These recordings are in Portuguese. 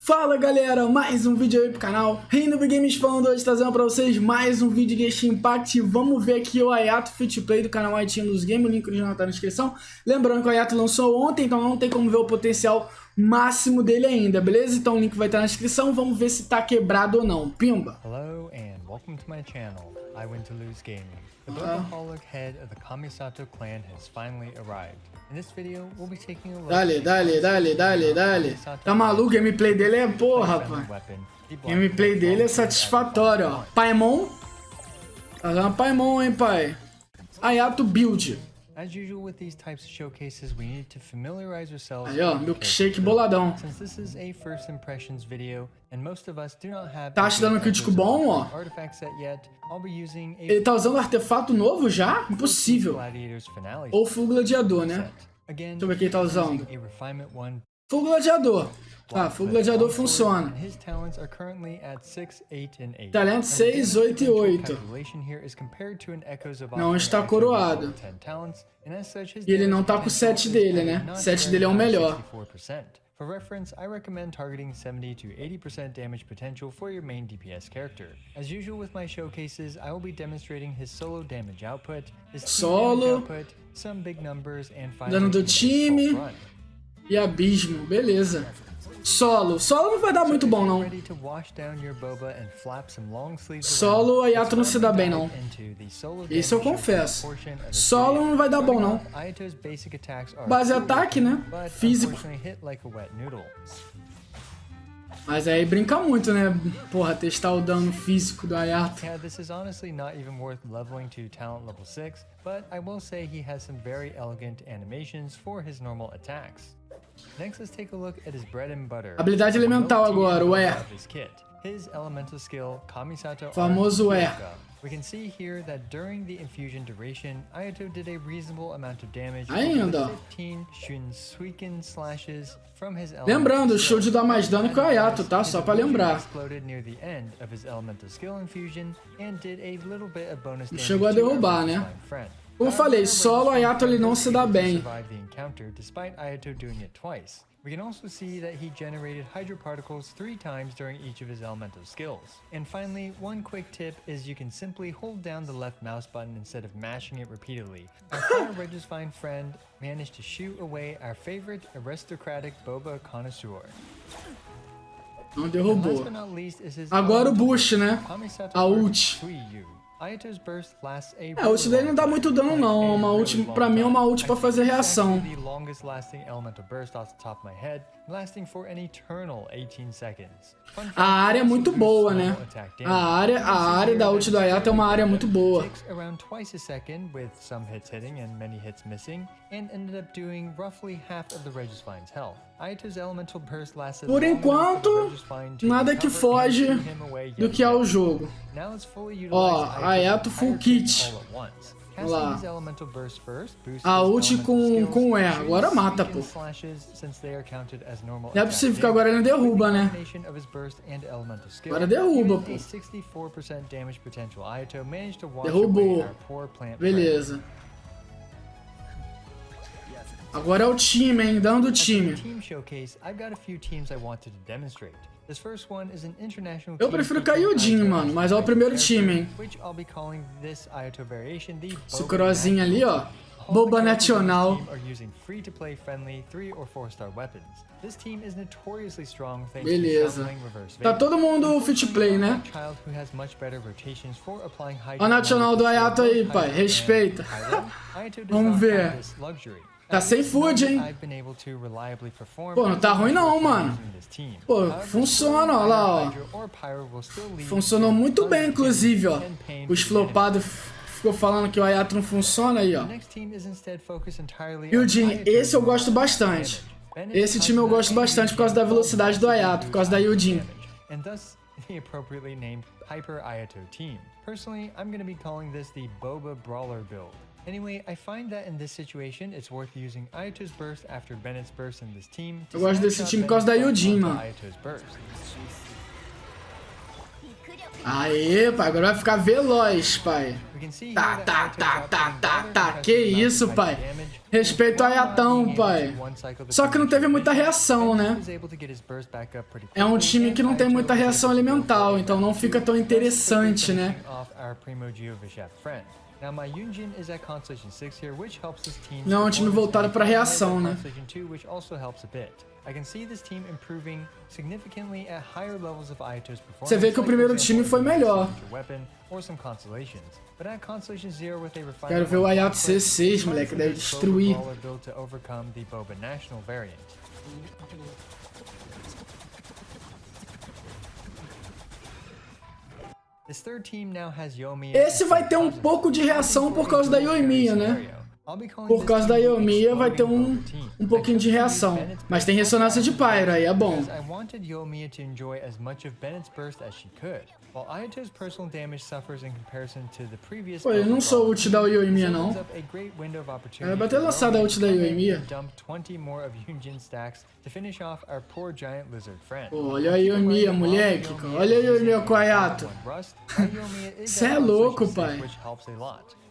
Fala galera, mais um vídeo aí pro canal REINOOBGAMES falando hoje, trazendo pra vocês mais um vídeo de Genshinimpact. Vamos ver aqui o Ayato Fit Play do canal APOIE, o link original tá na descrição. Lembrando que o Ayato lançou ontem, então não tem como ver o potencial máximo dele ainda, beleza? Então o link vai estar na descrição, vamos ver se tá quebrado ou não. Pimba! Hello and welcome to my channel, I Win to Lose Gaming. The Bobaholic head of the Contato clan has finally arrived. In this video, we'll be taking a look Dale. Tá maluco? O gameplay dele é porra, rapaz. O gameplay dele é satisfatório, ó. Paimon. Tá dando Paimon, hein, pai. Ayato build. As usual with these types of showcases, we need to familiarize ourselves. Aí, ó, milkshake boladão. Since this is a first impressions video and most of us do not have Tá te dando crítico bom, ó. artifacts set yet, I'll be using a Ele tá usando artefato novo já? Impossível. Ou full gladiador, né? Again, Deixa eu ver o que ele tá usando. a refinement one. Full gladiador. Ah, full gladiador funciona. His talents are currently at 6, 8 and 8. Talento 6, 8 e 8. Não está coroado. E ele não tá com o 7 dele, né? O 7 dele é o melhor. For reference, I recommend targeting 70 to 80% damage potential for your main DPS character. As usual with my showcases, I will be demonstrating his solo damage output, his team damage output, some big numbers, and dano do time e abismo, beleza. Solo não vai dar muito bom, não. Solo, o Ayato não se dá bem, não. Isso eu confesso. Solo não vai dar bom, não. Base ataque, né? Físico. Mas aí brinca muito, né? Porra, testar o dano físico do Ayato. Yeah, this is honestly not even worth leveling to talent level 6, but I will say he has some very elegant animations for his normal attacks. Next, let's take a look at his bread and butter. Habilidade elemental agora, o E. His elemental skill, Kamisato. Famoso E. We can see here that during the infusion duration, Ayato did a reasonable amount of damage. Ainda. 15 Shunsui slashes from his lembrando, o shield dá mais dano que o Ayato, tá? Só pra lembrar. Não chegou a derrubar, né? Como eu falei, solo Ayato ele não se dá bem. We can also see that he generated hydro particles 3 times during each of his elemental skills. And finally, one quick tip is you can simply hold down the left mouse button instead of mashing it repeatedly. Our former Regisfine friend managed to shoot away our favorite aristocratic boba connoisseur. Não derrubou. Agora o boost, né? A ult. A ult dele não dá muito dano não, uma ult, pra mim é uma ult pra fazer reação. A área é muito boa, né? A área da ult do Ayato é uma área muito boa. Por enquanto, nada que foge do que é o jogo. Ó, Ayato full kit. Olha lá. A ult com o E. Agora mata, pô. Não é possível que agora ele não derruba, né? Agora derruba, pô. Derrubou. Beleza. Agora é o time, hein? Dando o time. Eu prefiro cair o Jin, mano, mas é o primeiro time, hein? Sucrozinho ali, ó. Boba nacional. Beleza. Tá todo mundo fit play, né? Ó o nacional do Ayato aí, pai. Respeita. Vamos ver. Tá sem food, hein? Pô, não tá ruim não, mano. Pô, funciona, ó lá, ó. Funcionou muito bem, inclusive, ó. Os flopados ficou falando que o Ayato não funciona aí, ó. E o Jin, esse eu gosto bastante. Esse time eu gosto bastante por causa da velocidade do Ayato, por causa da Yujin. The appropriately named Hyper Ayato team. Personally, I'm going to be calling this the Boba Brawler build. Anyway, I find that in this situation, it's worth using Ayato's burst after Bennett's burst in this team. Eu gosto desse time por causa da Yujin, mano. Aê, pai, agora vai ficar veloz, pai. Tá. Que isso, pai. Respeito a Ayatão, pai. Só que não teve muita reação, né? É um time que não tem muita reação elemental, então não fica tão interessante, né? Não é um time voltado para reação, né? Você vê que o primeiro time foi melhor. Quero ver o Ayato C6, moleque, deve destruir. Esse vai ter um pouco de reação por causa da Yoimiya, né? Por causa da Yoimiya vai ter um pouquinho de reação. Mas tem ressonância de Pyro, aí é bom. Pô, eu não sou ult da Yoimiya, não. Era pra ter lançado a ult da Yoimiya. Pô, olha a Yoimiya, moleque. Olha a Yoimiya com a Ayato. Cê é louco, pai.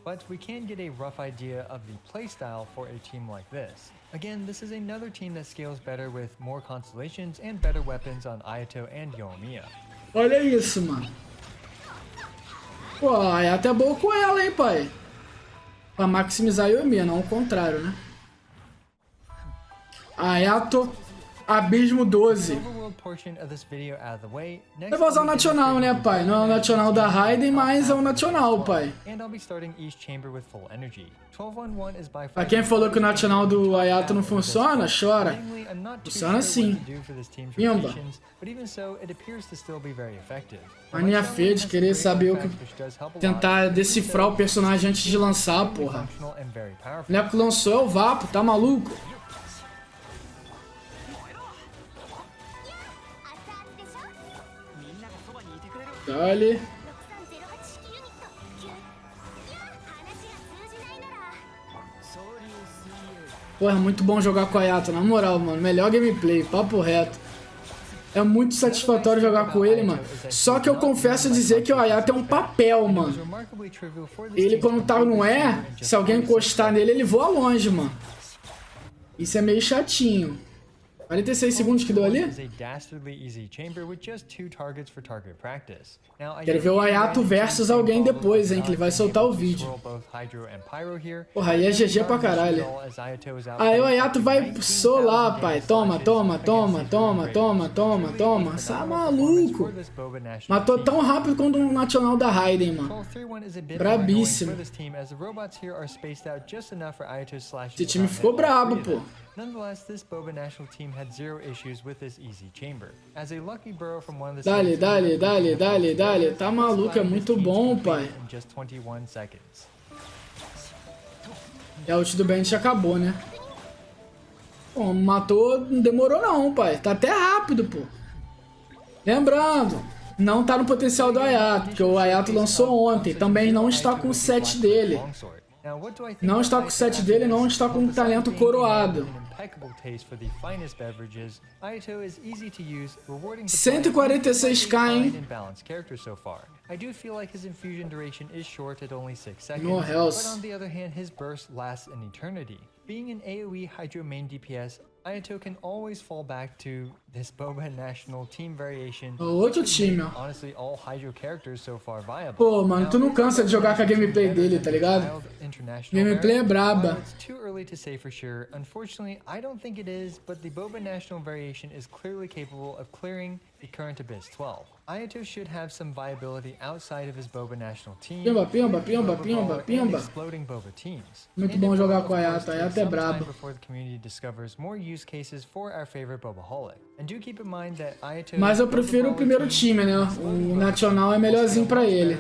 But we can get a rough idea of the playstyle for a team like this. Again, this is another team that scales better with more constellations and better weapons on Ayato and Yoimiya. Olha isso, mano. Pô, a Ayato é boa com ela, hein, pai. Pra maximizar a Yoimiya, não o contrário, né? Ayato, Abismo 12. Eu vou usar o Nacional, né, pai? Não é o Nacional da Raiden, mas é o Nacional, pai. Pra quem falou que o Nacional do Ayato não funciona, chora. Funciona sim. Pimba. Mania feia de querer saber o que... Tentar decifrar o personagem antes de lançar, porra. Não é que lançou, é o Vapo, tá maluco? Dale. Porra, muito bom jogar com a Ayato, na moral, mano. Melhor gameplay, papo reto. É muito satisfatório jogar com ele, mano. Só que eu confesso dizer que o Ayato é um papel, mano. Ele, quando tá no E, se alguém encostar nele, ele voa longe, mano. Isso é meio chatinho. 46 segundos que deu ali? Quero ver o Ayato versus alguém depois, hein, que ele vai soltar o vídeo. Porra, aí é GG pra caralho. Aí o Ayato vai solar, pai. Toma, toma, toma, toma, toma, toma, toma. Você é maluco. Matou tão rápido quanto um Nacional da Raiden, mano. Brabíssimo. Esse time ficou brabo, pô. Nonetheless, this Boba national team had zero issues with this easy chamber. As a lucky burrow from one of the dale, dale, dale, dale, dale. Tá maluco, é muito bom, pai. E a ult do Pente acabou, né? Pô, matou, não demorou não, pai. Tá até rápido, pô. Lembrando, não tá no potencial do Ayato, porque o Ayato lançou ontem. Também não está com o set dele. Não está com o set dele, não está com o talento coroado. 146k, hein? No else. Being an AoE Hydro main DPS, Ayato can always fall back to this Boba National team variation. Outro time, ó. Honestly, all Hydro characters so far viable. Pô, mano, tu não cansa de jogar com a gameplay dele, tá ligado? Gameplay é braba. It's too early to say for sure. Unfortunately, I don't think it is, but the Boba National variation is clearly capable of clearing the current Abyss 12. Ayato should have some viability outside of his Boba National team. Pimba, pimba, pimba, pimba, pimba. Muito bom jogar com a Ayato. A Ayato é brabo. Mas eu prefiro o primeiro time, né? O Nacional é melhorzinho pra ele.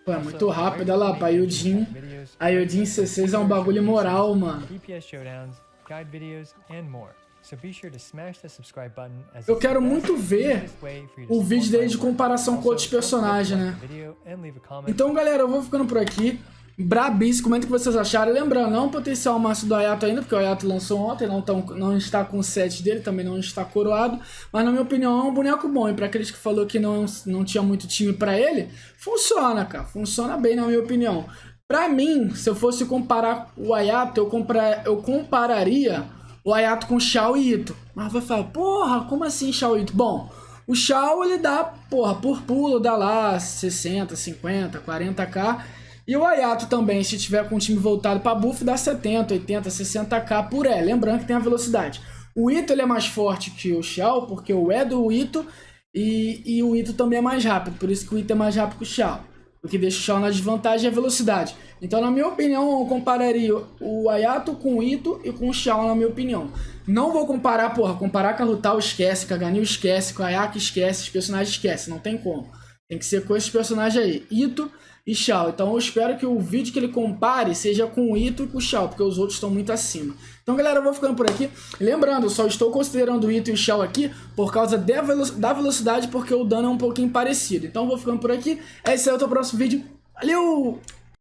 Pô, é muito rápido, olha lá, pra Yudin. A Yudin C6 é um bagulho moral, mano. Eu quero muito ver o vídeo dele de comparação com outros personagens, né? Então, galera, eu vou ficando por aqui. brabíssimo. Comenta o que vocês acharam. Lembrando, não potencial máximo do Ayato ainda, porque o Ayato lançou ontem, não está com o set dele, também não está coroado. Mas na minha opinião é um boneco bom. E para aqueles que falou que não tinha muito time para ele, funciona, cara. Funciona bem na minha opinião. Pra mim, se eu fosse comparar o Ayato, eu compararia o Ayato com o Xiao e Ito. Mas vai falar, porra, como assim Xiao e Ito? Bom, o Xiao ele dá, porra, por pulo dá lá 60, 50, 40k. E o Ayato também, se tiver com o time voltado pra buff, dá 70, 80, 60k por E. Lembrando que tem a velocidade. O Ito ele é mais forte que o Xiao, porque o E do Ito e o Ito também é mais rápido. Por isso que o Ito é mais rápido que o Xiao. O que deixa o Xiao na desvantagem é a velocidade. Então, na minha opinião, eu compararia o Ayato com o Ito e com o Xiao, na minha opinião. Não vou comparar, porra, comparar com a Rutal esquece, com a Ganil esquece, com a Ayaka esquece, os personagens esquece, não tem como. Tem que ser com esses personagens aí, Ito e Xiao. Então eu espero que o vídeo que ele compare seja com o Ito e com o Xiao, porque os outros estão muito acima. Então, galera, eu vou ficando por aqui. Lembrando, eu só estou considerando o Ito e o Xiao aqui por causa da velocidade, porque o dano é um pouquinho parecido. Então eu vou ficando por aqui. Esse é o próximo vídeo. Valeu!